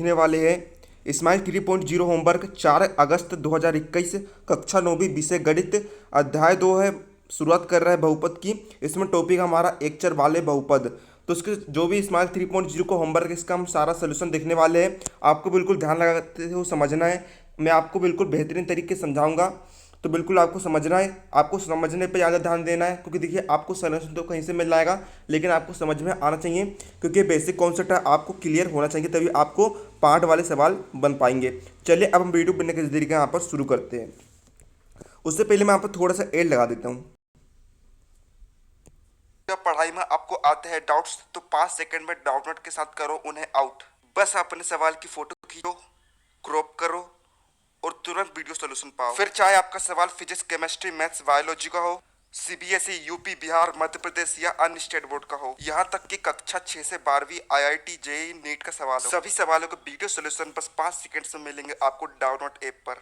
देखने वाले हैं स्माइल 3.0 होमवर्क 4 अगस्त 2021 कक्षा 9वीं विषय गणित अध्याय 2 है। शुरुआत कर रहा है बहुपद की। इसमें टॉपिक हमारा एक चर वाले बहुपद। तो इसके जो भी स्माइल 3.0 को होमवर्क इसका हम सारा सोल्यूशन देखने वाले हैं। आपको बिल्कुल ध्यान लगाते हुए समझना है। मैं आपको बिल्कुल बेहतरीन तरीके से समझाऊंगा, तो बिल्कुल आपको समझना है। आपको समझने पे ज़्यादा ध्यान देना है, क्योंकि देखिए आपको सोल्यूशन तो कहीं से मिल जाएगा, लेकिन आपको समझ में आना चाहिए, क्योंकि बेसिक कॉन्सेप्ट है, आपको क्लियर होना चाहिए, तभी आपको पार्ट वाले सवाल बन पाएंगे। चलिए अब हम वीडियो बनने के तरीके यहाँ पर शुरू करते हैं। उससे पहले मैं यहाँ पर थोड़ा सा एड लगा देता हूँ। जब पढ़ाई में आपको आते हैं डाउट्स, तो 5 सेकंड में डाउट नोट के साथ करो उन्हें आउट। बस अपने सवाल की फोटो खींचो, क्रॉप करो और तुरंत वीडियो सॉल्यूशन पाओ। फिर चाहे आपका सवाल फिजिक्स, केमिस्ट्री, मैथ्स, बायोलॉजी का हो, सीबीएसई, यूपी, बिहार, मध्य प्रदेश या अन्य स्टेट बोर्ड का हो, यहाँ तक कि कक्षा 6 से 12वीं आईआईटी, जेईई, नीट का सवाल हो, सभी सवालों के वीडियो सॉल्यूशन बस 5 सेकंड में मिलेंगे आपको डाउनलोड ऐप पर।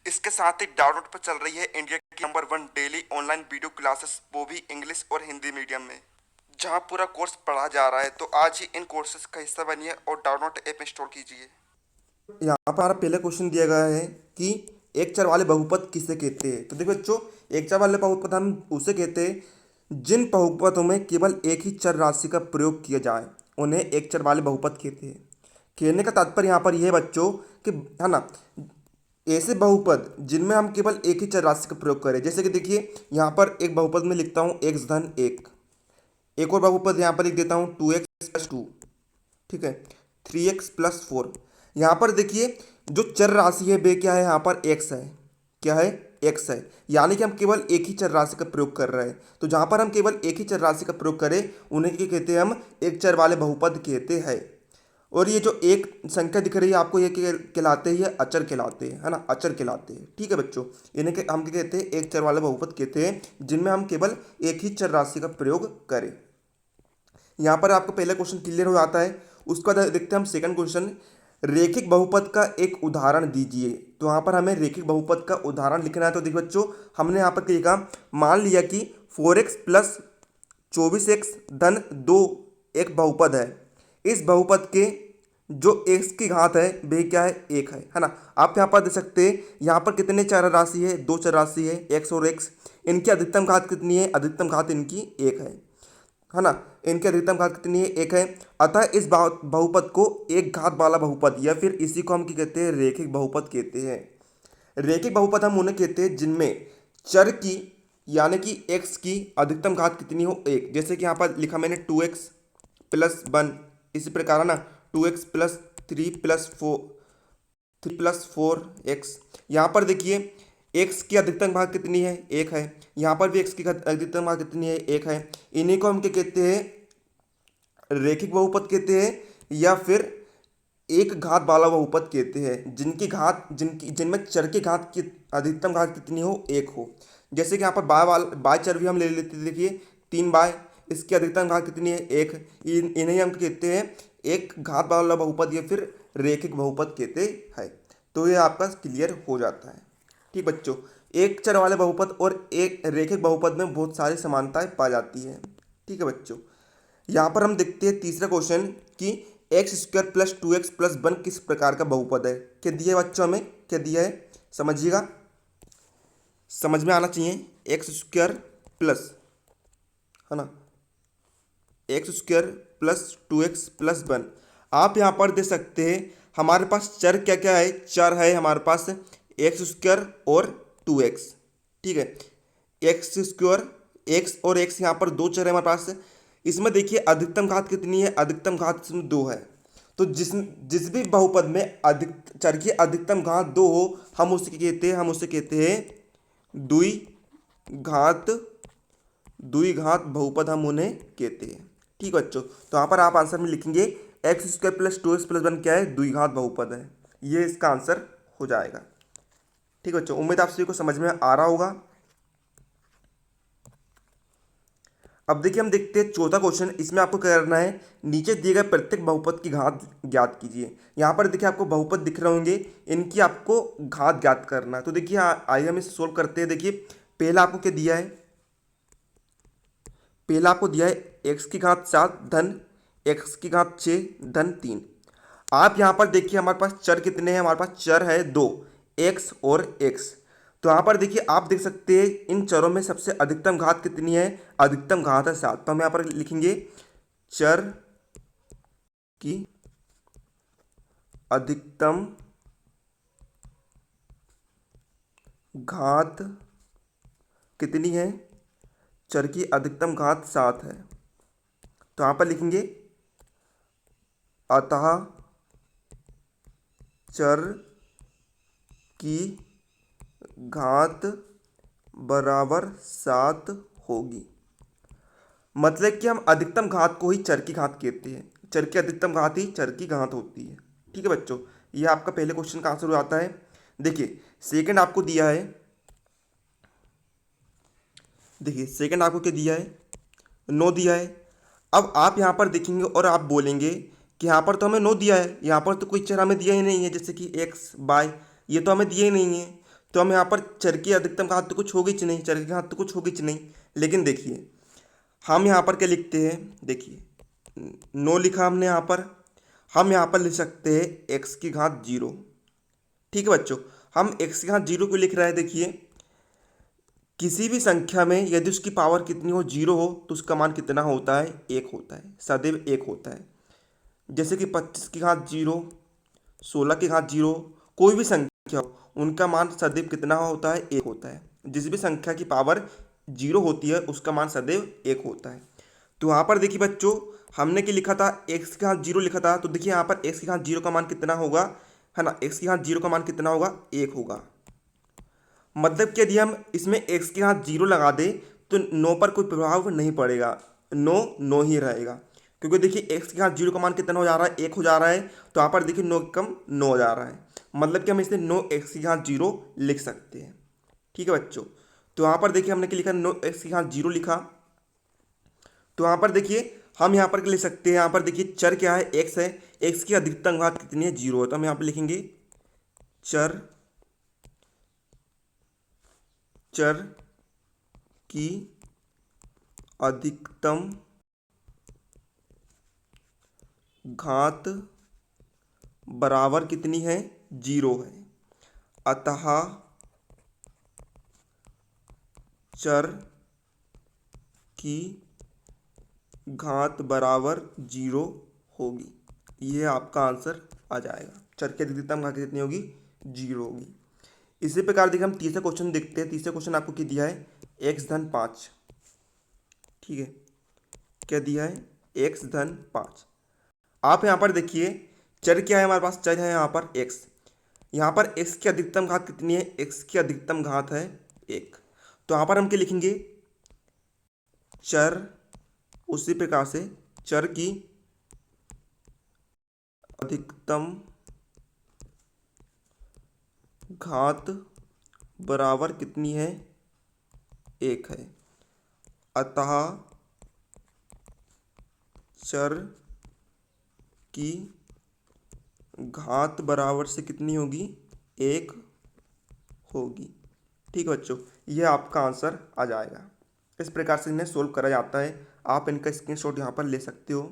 इसके साथ ही डाउनलोड पर चल रही है इंडिया की number 1 daily online video classes, वो भी इंग्लिश और हिंदी मीडियम में, जहाँ पूरा कोर्स पढ़ा जा रहा है। तो आज ही इन कोर्सेज का हिस्सा बनिए और डाउनलोड ऐप इंस्टॉल कीजिए। यहाँ पर पहला क्वेश्चन दिया गया है कि एक चर वाले बहुपद किसे कहते हैं। तो देखो बच्चों, एक चर वाले बहुपद हम उसे कहते हैं जिन बहुपदों में केवल एक ही चर राशि का प्रयोग किया जाए, उन्हें एक चर वाले बहुपद कहते हैं। कहने का तात्पर्य यहाँ पर यह है बच्चों कि, है ना, ऐसे बहुपद जिनमें हम केवल एक ही चर राशि का प्रयोग करें। जैसे कि देखिए यहाँ पर एक बहुपद में लिखता हूँ एक्स धन एक, एक और बहुपद यहाँ पर लिख देता हूँ 2x+2, ठीक है, 3x+4। यहाँ पर देखिए जो चर राशि है वे क्या है, यहाँ पर x है। क्या है? x है। यानी कि हम केवल एक ही चर राशि का प्रयोग कर रहे हैं। तो जहाँ पर हम केवल एक ही चर राशि का प्रयोग करें, उन्हें क्या कहते हैं? हम एक चर वाले बहुपद कहते हैं। और ये जो एक संख्या दिख रही है आपको, ये कहलाते हैं, ये अचर कहलाते हैं, है ना, अचर कहलाते हैं। ठीक है बच्चों, इन्हें हम क्या कहते हैं? एक चर वाले बहुपद कहते हैं, जिनमें हम केवल एक ही चर राशि का प्रयोग करें। यहाँ पर आपको पहला क्वेश्चन क्लियर हो जाता है। उसके बाद देखते हैं हम सेकंड क्वेश्चन, रेखिक बहुपद का एक उदाहरण दीजिए। तो यहाँ पर हमें रेखिक बहुपद का उदाहरण लिखना है। तो देखिए बच्चों, हमने यहाँ पर लिखा, मान लिया कि 4x+24x धन 2 एक बहुपद है। इस बहुपद के जो x की घात है वह क्या है? एक है ना। आप यहाँ पर देख सकते हैं, यहाँ पर कितने चर राशि है? 2 चर राशि है, x और x। इनकी अधिकतम घात कितनी है? अधिकतम घात इनकी 1 है ना। इनकी अधिकतम घात कितनी है? 1 है। अतः इस बहुपद को एक घात वाला बहुपद, या फिर इसी को हम क्या कहते हैं? रेखिक बहुपद कहते हैं। रेखिक बहुपद हम उन्हें कहते हैं जिनमें चर की, यानी कि x की अधिकतम घात कितनी हो? 1। जैसे कि यहाँ पर लिखा मैंने 2x+1, इसी प्रकार है ना, 2x+3+4x। यहाँ पर देखिए x की अधिकतम घात कितनी है? 1 है। यहाँ पर भी x की अधिकतम घात कितनी है? 1 है। इन्हीं को हम क्या कहते हैं? रेखिक बहुपद कहते हैं, या फिर एक घात वाला बहुपद कहते हैं, जिनमें चर की घात की अधिकतम घात कितनी हो? 1 हो। जैसे कि यहाँ पर बाय चर भी हम ले लेते, देखिए 3 बाय, इसकी अधिकतम घात कितनी है? 1। इन्हें हम कहते हैं एक घात वाला बहुपद, या फिर रेखिक बहुपद कहते हैं। तो ये आपका क्लियर हो जाता है। ठीक बच्चों, एक चर वाले बहुपद और एक रेखिक बहुपद में बहुत सारी समानताएं पाई जाती है। ठीक है बच्चों, यहाँ पर हम देखते हैं तीसरा क्वेश्चन कि x² + 2x+1 किस प्रकार का बहुपद है। क्या दिया है बच्चों? हमें क्या दिया है समझिएगा, समझ में आना चाहिए। x² प्लस, है ना, x² + 2x+1। आप यहाँ पर दे सकते हैं, हमारे पास चर क्या क्या है? चर है हमारे पास x² और 2x। ठीक है, x², x और x, यहाँ पर 2 चर है हमारे पास। इसमें देखिए अधिकतम घात कितनी है? अधिकतम घात इसमें 2 है। तो जिस भी बहुपद में चर की अधिकतम घात 2 हो, हम उसे कहते हैं, द्विघात बहुपद हम उन्हें कहते हैं। ठीक बच्चों, तो यहाँ पर आप आंसर में लिखेंगे x² + 2x+1 क्या है? द्विघात बहुपद है। ये इसका आंसर हो जाएगा। ठीक बच्चों, उम्मीद आप सभी को समझ में आ रहा होगा। अब देखिए हम देखते हैं चौथा क्वेश्चन। इसमें आपको क्या करना है? नीचे दिए गए प्रत्येक बहुपद की घात ज्ञात कीजिए। यहाँ पर देखिए आपको बहुपद दिख रहे होंगे, इनकी आपको घात ज्ञात करना है। तो देखिए आइए हम इसे सोल्व करते हैं। देखिए पहला आपको क्या दिया है? पहला आपको दिया है x की घात 7 धन x की घात 6 धन 3। आप यहाँ पर देखिए हमारे पास चर कितने हैं, हमारे पास चर है दो, एक्स और एक्स। तो यहाँ पर देखिए आप देख सकते हैं इन चरों में सबसे अधिकतम घात कितनी है, अधिकतम घात है 7। तो हम यहाँ पर लिखेंगे चर की अधिकतम घात कितनी है, चर की अधिकतम घात 7 है। तो यहाँ पर लिखेंगे अतः चर की घात बराबर 7 होगी। मतलब कि हम अधिकतम घात को ही चर की घात कहते हैं, चर की अधिकतम घात ही चर की घात होती है। ठीक है बच्चों, ये आपका पहले क्वेश्चन का आंसर हो जाता है। देखिए सेकंड आपको दिया है, देखिए सेकंड आपको क्या दिया है, 9 दिया है। अब आप यहाँ पर देखेंगे और आप बोलेंगे कि यहाँ पर तो हमें 9 दिया है, यहाँ पर तो कोई चर हमें दिया ही नहीं है, जैसे कि एक्स बाय, ये तो हमें दिए ही नहीं है। तो हम यहाँ पर चर की अधिकतम घात तो कुछ होगी च नहीं, चर की घात तो कुछ होगी च नहीं। लेकिन देखिए हम यहाँ पर क्या लिखते हैं, देखिए 9 लिखा हमने यहाँ पर, हम यहाँ पर लिख सकते हैं एक्स की घात 0। ठीक है बच्चों, हम एक्स की घात 0 क्यों लिख रहे हैं, देखिए किसी भी संख्या में यदि उसकी पावर कितनी हो, 0 हो, तो उसका मान कितना होता है, 1 होता है, सदैव 1 होता है। जैसे कि 25 की घात 0, 16 की घात 0, कोई भी संख्या हो उनका मान सदैव कितना होता है, 1 होता है। जिस भी संख्या की पावर 0 होती है उसका मान सदैव 1 होता है। तो यहाँ पर देखिए बच्चों हमने क्या लिखा था, एक्स की घात 0 लिखा था। तो देखिए यहाँ पर एक्स की घात 0 का मान कितना होगा, है ना, एक्स की घात 0 का मान कितना होगा, 1 होगा। मतलब कि यदि हम इसमें एक्स के हाथ 0 लगा दें तो 9 पर कोई प्रभाव नहीं पड़ेगा, 9 9 ही रहेगा। क्योंकि देखिए एक्स के हाथ 0 का मान कितना हो जा रहा है, 1 हो जा रहा है। तो यहाँ पर देखिए 9 कम 9 हो जा रहा है, मतलब कि हम इसे 9 एक्स के हाथ 0 लिख सकते हैं। ठीक है बच्चों, तो यहाँ पर देखिए हमने क्या लिखा, 9 एक्स के हाथ 0 लिखा। तो यहाँ पर देखिए हम यहाँ पर लिख सकते हैं, यहाँ पर देखिए चर क्या है, एक्स है, एक्स की अधिकतम घात कितनी है, 0 है। तो हम यहाँ पर लिखेंगे चर चर की अधिकतम घात बराबर कितनी है, 0 है। अतः चर की घात बराबर 0 होगी। ये आपका आंसर आ जाएगा, चर की अधिकतम घात कितनी होगी, 0 होगी। इसी प्रकार देखिए हम तीसरा क्वेश्चन देखते हैं। तीसरा क्वेश्चन आपको क्या दिया है, एक्स धन 5। ठीक है, क्या दिया है, एक्स धन 5। आप यहाँ पर देखिए चर क्या है, हमारे पास चर है यहाँ पर एक्स। यहाँ पर एक्स की अधिकतम घात कितनी है, एक्स की अधिकतम घात है 1। तो यहाँ पर हम क्या लिखेंगे, चर, उसी प्रकार से चर की अधिकतम घात बराबर कितनी है, 1 है। अतः चर की घात बराबर से कितनी होगी, 1 होगी। ठीक है बच्चों, ये आपका आंसर आ जाएगा। इस प्रकार से इन्हें सोल्व करा जाता है, आप इनका स्क्रीनशॉट यहाँ पर ले सकते हो।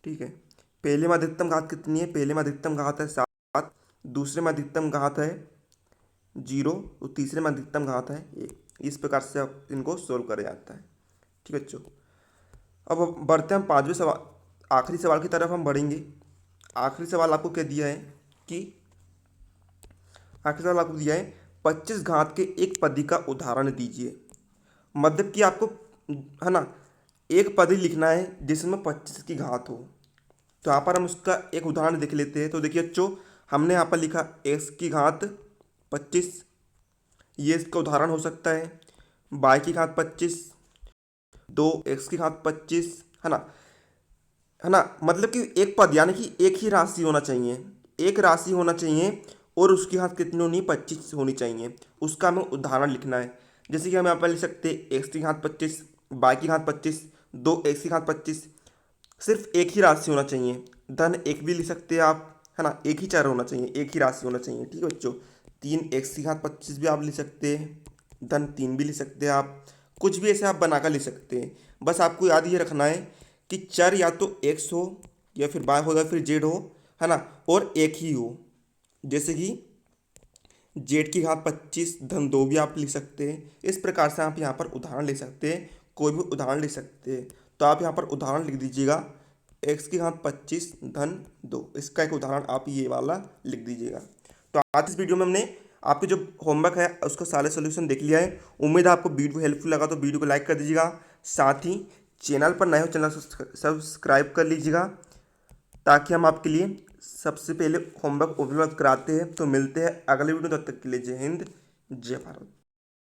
ठीक है, पहले में अधिकतम घात कितनी है, पहले में अधिकतम घात है 7, दूसरे में अधिकतम घात है 0 और तीसरे में अधिकतम घात है 1। इस प्रकार से आप इनको सोल्व करा जाता है। ठीक है बच्चों, अब बढ़ते हैं हम पाँचवें सवाल, आखिरी सवाल की तरफ हम बढ़ेंगे। आखिरी सवाल आपको क्या दिया है कि, आखिरी सवाल आपको दिया है 25 घात के एक पदी का उदाहरण दीजिए। मतलब कि आपको, है ना, एक पदी लिखना है जिसमें 25 की घात हो। तो यहाँ पर हम उसका एक उदाहरण देख लेते हैं। तो देखिए बच्चों हमने यहाँ पर लिखा एक्स की घात 25, ये इसका उदाहरण हो सकता है। बाई की घात 25, 2 एक्स की घात 25, है ना, है ना। मतलब कि एक पद यानी कि एक ही राशि होना चाहिए, एक राशि होना चाहिए और उसकी घात कितनी होनी, 25 होनी चाहिए। उसका हमें उदाहरण लिखना है। जैसे कि हम यहाँ पर लिख सकते हैं एक्स की घात 25, बाई की घात 25, 2 एक्स की घात 25। सिर्फ एक ही राशि होना चाहिए, धन एक भी लिख सकते हैं आप, है ना, एक ही चर होना चाहिए, एक ही राशि होना चाहिए। ठीक है बच्चों, 3 एक्स की घात 25 भी आप लिख सकते हैं, धन 3 भी लिख सकते हैं आप, कुछ भी ऐसे आप बनाकर लिख सकते हैं। बस आपको याद ये रखना है कि चर या तो एक्स हो या फिर वाई हो या फिर जेड हो, है ना, और एक ही हो, जैसे कि जेड की घात 25 धन 2 भी आप लिख सकते हैं। इस प्रकार से आप यहाँ पर उदाहरण लिख सकते हैं, कोई भी उदाहरण लिख सकते हैं। तो आप यहाँ पर उदाहरण लिख दीजिएगा एक्स की घात 25 धन 2, इसका एक उदाहरण आप ये वाला लिख दीजिएगा। तो आज इस वीडियो में हमने आपके जो होमवर्क है उसका सारे सोल्यूशन देख लिया है। उम्मीद है आपको वीडियो हेल्पफुल लगा, तो वीडियो को लाइक कर दीजिएगा। साथ ही चैनल पर नए हो चैनल सब्सक्राइब कर लीजिएगा, ताकि हम आपके लिए सबसे पहले होमवर्क उपलब्ध कराते हैं। तो मिलते हैं अगले वीडियो, तब तक के लिए जय हिंद जय भारत।